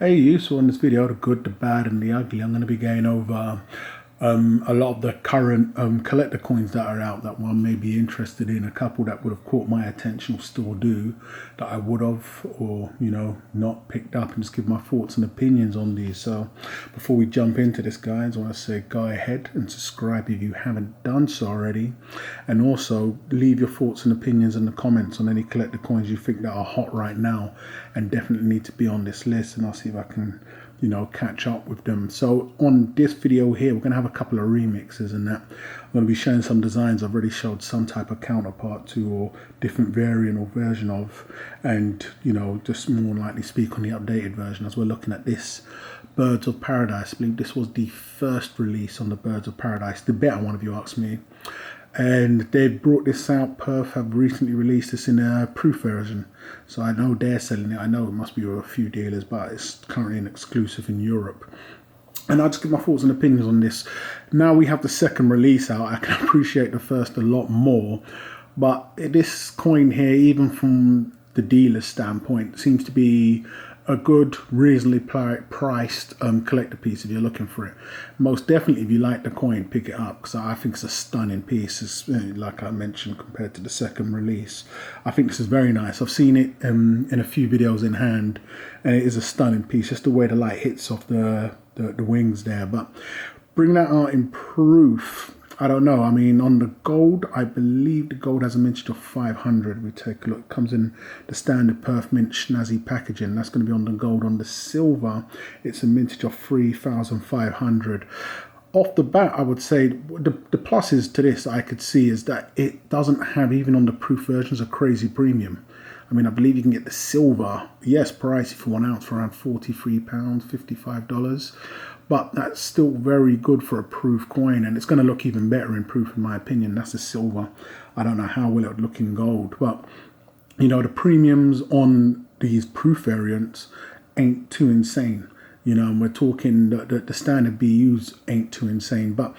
Hey you, so in this video, the good, the bad and the ugly, I'm going to be going over a lot of the current collector coins that are out that one may be interested in. A couple that would have caught my attention or still do that I would have or not picked up, and just give my thoughts and opinions on these. So before we jump into this, guys, I want to say go ahead and subscribe if you haven't done so already, and also leave your thoughts and opinions in the comments on any collector coins you think that are hot right now and definitely need to be on this list, and I'll see if I can catch up with them. So on this video here, we're going to have a couple of remixes and that. I'm going to be showing some designs I've already showed some type of counterpart to, or different variant or version of, and just more likely speak on the updated version as we're looking at this Birds of Paradise. I believe this was the first release on the Birds of Paradise, the better one if you ask me. And they've brought this out. Perth have recently released this in a proof version, so I know they're selling it. I know it must be with a few dealers, but it's currently an exclusive in Europe. And I'll just give my thoughts and opinions on this. Now we have the second release out. I can appreciate the first a lot more, but this coin here, even from the dealer's standpoint, seems to be a good, reasonably priced collector piece if you're looking for it. Most definitely, if you like the coin, pick it up, because I think it's a stunning piece. It's, like I mentioned, compared to the second release, I think this is very nice. I've seen it in a few videos in hand, and it is a stunning piece. Just the way the light hits off the wings there. But bring that out in proof, I don't know. I mean, on the gold, I believe the gold has a mintage of 500. We take a look. It comes in the standard Perth Mint snazzy packaging. That's going to be on the gold. On the silver, it's a mintage of 3,500. Off the bat, I would say the pluses to this I could see is that it doesn't have, even on the proof versions, a crazy premium. I mean, I believe you can get the silver, yes, pricey for 1 ounce for around £43, $55. But that's still very good for a proof coin, and it's going to look even better in proof, in my opinion. That's the silver. I don't know how well it would look in gold, but the premiums on these proof variants ain't too insane. And we're talking the standard BUs ain't too insane, but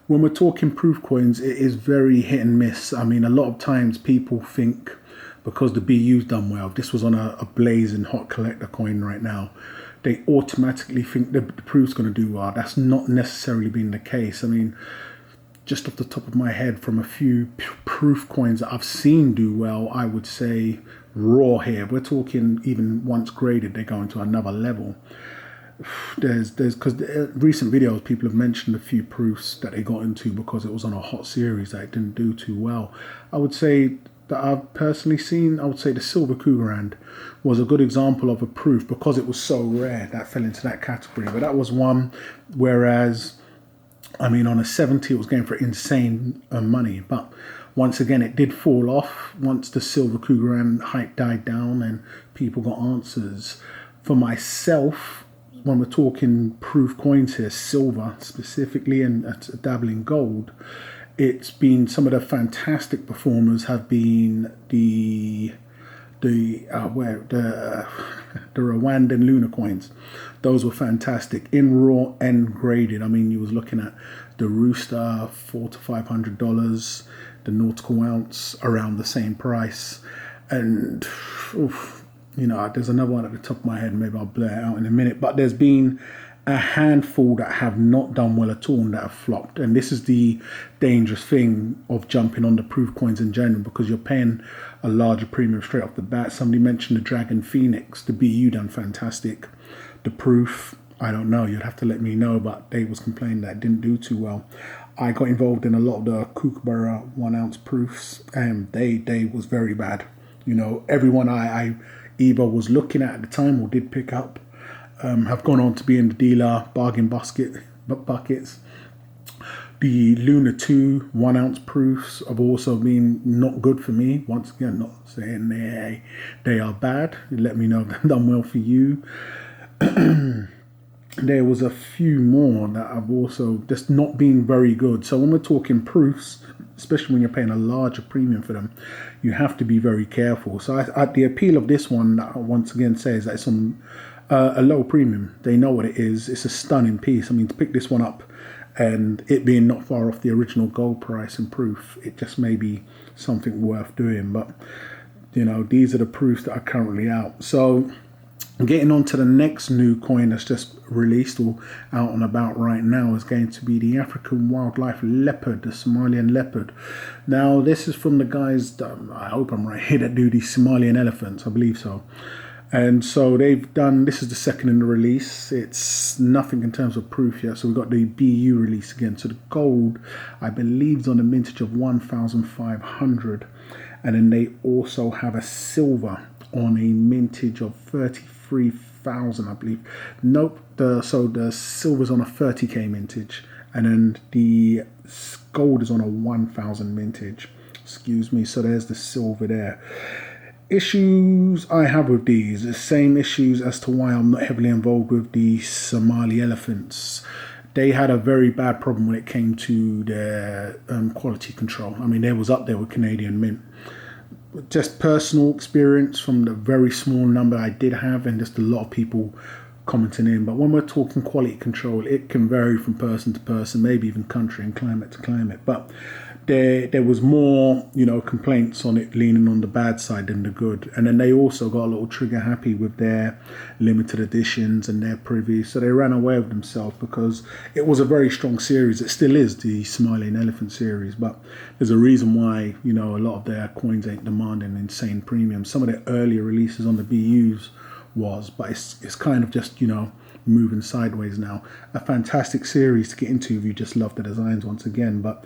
when we're talking proof coins, it is very hit and miss. I mean, a lot of times people think because the BU's done well, this was on a blazing hot collector coin right now, they automatically think the proof's going to do well. That's not necessarily been the case. I mean, just off the top of my head, from a few proof coins that I've seen do well, I would say raw here. We're talking even once graded, they're going to another level. There's because recent videos, people have mentioned a few proofs that they got into because it was on a hot series that it didn't do too well. I would say that I've personally seen, I would say the Silver Cougarand was a good example of a proof because it was so rare that fell into that category. But that was one, whereas, I mean, on a 70 it was going for insane money. But once again, it did fall off once the Silver Cougarand hype died down and people got answers. For myself, when we're talking proof coins here, silver specifically, and dabbling gold, it's been some of the fantastic performers have been the Rwandan lunar coins. Those were fantastic in raw and graded. I mean, you was looking at the Rooster, $400 to $500, the nautical ounce around the same price, and there's another one at the top of my head. Maybe I'll blur it out in a minute. But there's been a handful that have not done well at all and that have flopped. And this is the dangerous thing of jumping on the proof coins in general, because you're paying a larger premium straight off the bat. Somebody mentioned the Dragon Phoenix. The BU done fantastic. The proof, I don't know. You'd have to let me know. But they was complaining that it didn't do too well. I got involved in a lot of the Kookaburra 1 ounce proofs, and they was very bad. Everyone I either was looking at the time or did pick up have gone on to be in the dealer bargain buckets. The Luna 2 1 ounce proofs have also been not good for me. Once again, not saying they are bad. Let me know if they've done well for you. There was a few more that have also just not been very good. So when we're talking proofs, especially when you're paying a larger premium for them, you have to be very careful. So the appeal of this one, once again, says that it's on a low premium. They know what it is. It's a stunning piece. I mean, to pick this one up and it being not far off the original gold price and proof, it just may be something worth doing. But these are the proofs that are currently out. So Getting on to the next new coin that's just released or out and about right now is going to be the African wildlife leopard, the Somalian leopard. Now, this is from the guys, I hope I'm right here, that do the Somalian elephants, I believe so. And so they've done, this is the second in the release. It's nothing in terms of proof yet. So we've got the BU release again. So the gold, I believe, is on a mintage of 1,500. And then they also have a silver on a mintage of 33,000, I believe. Nope. So the silver's on a 30k mintage, and then the gold is on a 1,000 mintage. Excuse me. So there's the silver there. Issues I have with these, the same issues as to why I'm not heavily involved with the Somali elephants. They had a very bad problem when it came to their quality control. I mean, they was up there with Canadian Mint. Just personal experience from the very small number I did have, and just a lot of people commenting in. But when we're talking quality control, it can vary from person to person, maybe even country and climate to climate. But there was more, complaints on it leaning on the bad side than the good. And then they also got a little trigger happy with their limited editions and their privy. So they ran away with themselves, because it was a very strong series. It still is, the Somalian elephant series. But there's a reason why, a lot of their coins ain't demanding insane premiums. Some of their earlier releases on the BUs was, but it's kind of just, moving sideways now. A fantastic series to get into if you just love the designs once again. But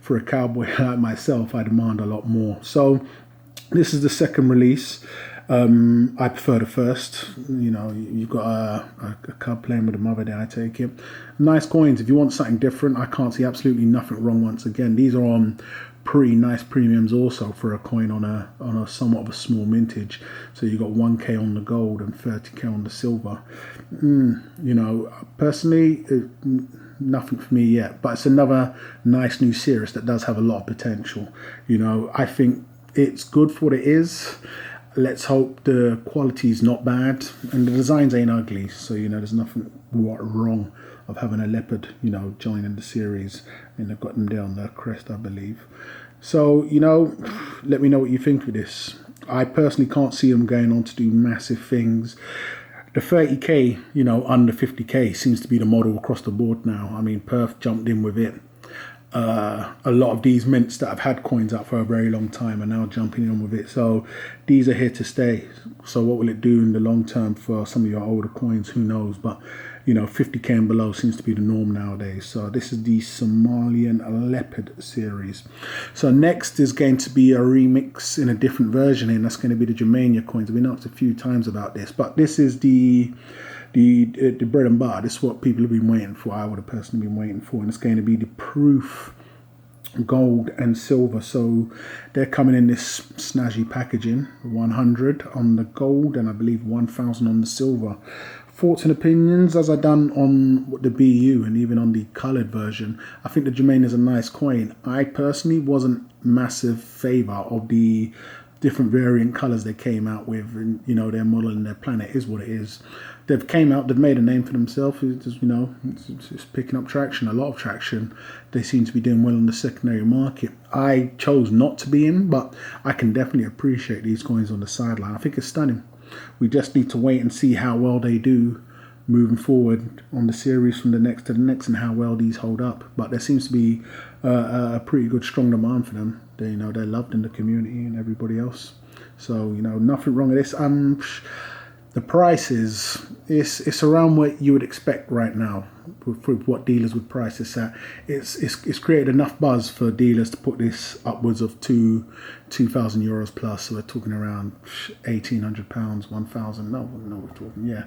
for a cowboy like myself, I demand a lot more. So this is the second release. I prefer the first. You've got a cub playing with the mother there, I take it. Nice coins. If you want something different, I can't see absolutely nothing wrong once again. These are on pretty nice premiums also for a coin on a somewhat of a small mintage. So you got 1k on the gold and 30k on the silver. Personally, nothing for me yet, but it's another nice new series that does have a lot of potential. I think it's good for what it is. Let's hope the quality is not bad and the designs ain't ugly. So there's nothing wrong of having a leopard joining the series, and they've got them there on their crest, I believe. So let me know what you think of this. I personally can't see them going on to do massive things. The 30k, under 50k seems to be the model across the board now. I mean, Perth jumped in with it. A lot of these mints that have had coins out for a very long time are now jumping in with it. So these are here to stay. So what will it do in the long term for some of your older coins? Who knows? But 50k and below seems to be the norm nowadays. So this is the Somalian Leopard series. So next is going to be a remix in a different version, and that's going to be the Germania Coins. We've been asked a few times about this, but this is the bread and butter. This is what people have been waiting for. I would have personally been waiting for, and it's going to be the proof gold and silver. So they're coming in this snazzy packaging, 100 on the gold and I believe 1,000 on the silver. Thoughts and opinions, as I done on the BU and even on the coloured version. I think the Germania is a nice coin. I personally wasn't massive favour of the different variant colours they came out with, and their model and their planet is what it is. They've made a name for themselves. It's picking up traction, a lot of traction. They seem to be doing well in the secondary market. I chose not to be in, but I can definitely appreciate these coins on the sideline. I think it's stunning. We just need to wait and see how well they do moving forward on the series from the next to the next, and how well these hold up. But there seems to be a pretty good strong demand for them. They're loved in the community and everybody else. So nothing wrong with this. The price it's around what you would expect right now with what dealers would price this at. It's created enough buzz for dealers to put this upwards of 2,000 euros plus. So we're talking around £1,800, 1,000. No, we're talking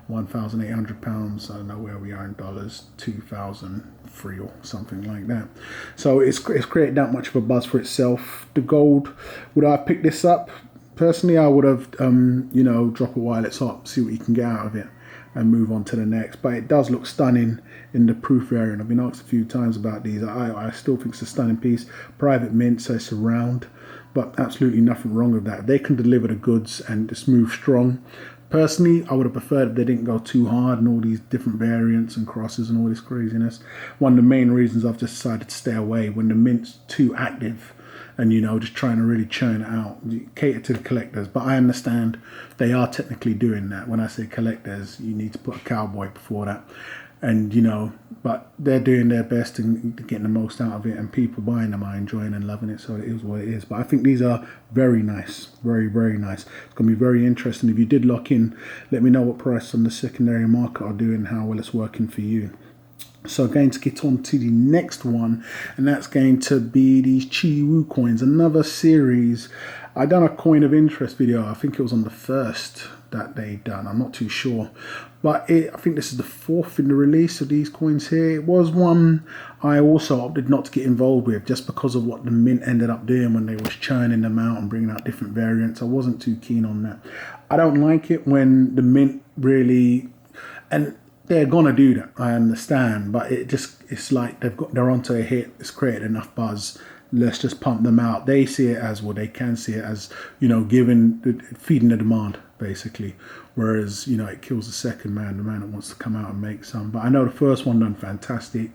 £1,800. I don't know where we are in dollars, 2,003 or something like that. So it's created that much of a buzz for itself. The gold, would I pick this up? Personally, I would have, drop it while it's hot, see what you can get out of it, and move on to the next. But it does look stunning in the proof variant. I've been asked a few times about these. I still think it's a stunning piece. Private mint, so it's a round, but absolutely nothing wrong with that. They can deliver the goods and just move strong. Personally, I would have preferred if they didn't go too hard and all these different variants and crosses and all this craziness. One of the main reasons I've just decided to stay away, when the mint's too active and just trying to really churn it out, cater to the collectors. But I understand they are technically doing that. When I say collectors, you need to put a cowboy before that. And but they're doing their best and getting the most out of it, and people buying them are enjoying and loving it, so it is what it is. But I think these are very nice, very, very nice. It's going to be very interesting. If you did lock in, let me know what price on the secondary market are doing, how well it's working for you. So going to get on to the next one, and that's going to be these Chiru Coins, another series. I done a coin of interest video, I think it was on the first that they done, I'm not too sure, but I think this is the fourth in the release of these coins here. It was one I also opted not to get involved with, just because of what the mint ended up doing when they was churning them out and bringing out different variants. I wasn't too keen on that. I don't like it when the mint really, and they're gonna do that, I understand, but it's like they're onto a hit, it's created enough buzz, let's just pump them out. They see it as, well, they can see it as, feeding the demand, basically. Whereas, it kills the second man, the man that wants to come out and make some. But I know the first one done fantastic.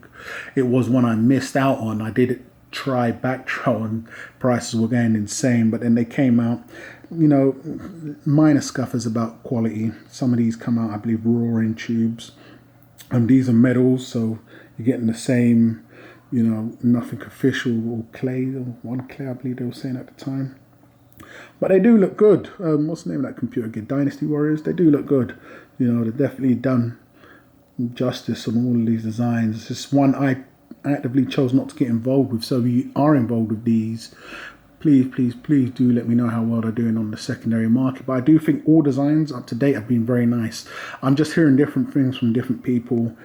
It was one I missed out on. I did try backtrail and prices were going insane, but then they came out, minor scuffers about quality. Some of these come out, I believe, raw in tubes. And these are metals, so you're getting the same, nothing official, or clay, or one clay, I believe they were saying at the time. But they do look good. What's the name of that computer again? Dynasty Warriors. They do look good. They've definitely done justice on all of these designs. It's just one I actively chose not to get involved with. So if you are involved with these, please do let me know how well they're doing on the secondary market. But I do think all designs up to date have been very nice. I'm just hearing different things from different people,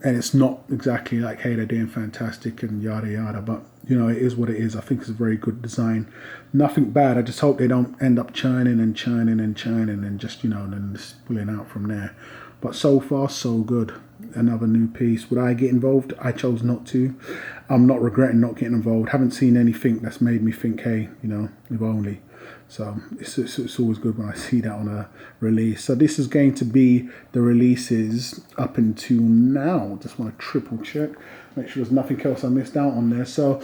and it's not exactly like, hey, they're doing fantastic and yada yada, but it is what it is. I think it's a very good design. Nothing bad. I just hope they don't end up churning and just then just pulling out from there. But so far, so good. Another new piece. Would I get involved? I chose not to. I'm not regretting not getting involved. Haven't seen anything that's made me think, hey, if only. So it's always good when I see that on a release. So this is going to be the releases up until now. Just want to triple check, make sure there's nothing else I missed out on there. So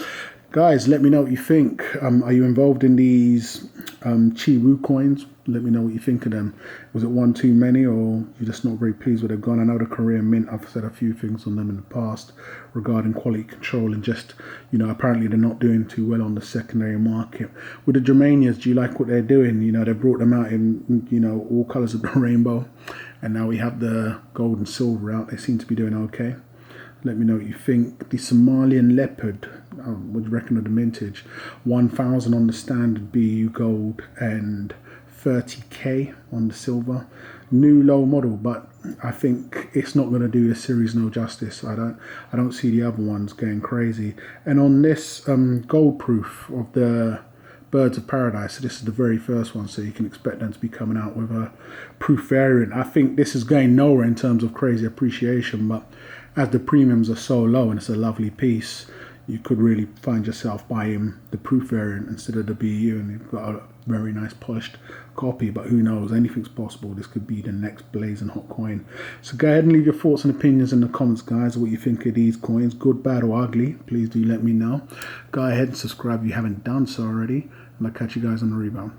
guys, let me know what you think. Are you involved in these Chiru coins? Let me know what you think of them. Was it one too many, or you're just not very pleased with they've gone? I know the Korean Mint, I've said a few things on them in the past regarding quality control, and just, apparently they're not doing too well on the secondary market. With the Germanias, do you like what they're doing? They brought them out in, all colors of the rainbow, and now we have the gold and silver out. They seem to be doing okay. Let me know what you think. The Somalian Leopard, what do you reckon of the mintage? 1,000 on the standard BU gold and 30k on the silver. New low model, but I think it's not going to do the series no justice. I don't see the other ones going crazy. And on this gold proof of the Birds of Paradise, so this is the very first one, so you can expect them to be coming out with a proof variant. I think this is going nowhere in terms of crazy appreciation, but as the premiums are so low and it's a lovely piece, you could really find yourself buying the proof variant instead of the BU, and you've got a very nice polished copy. But who knows, anything's possible. This could be the next blazing hot coin. So go ahead and leave your thoughts and opinions in the comments, guys, what you think of these coins, good, bad or ugly. Please do let me know. Go ahead and subscribe if you haven't done so already, and I'll catch you guys on the rebound.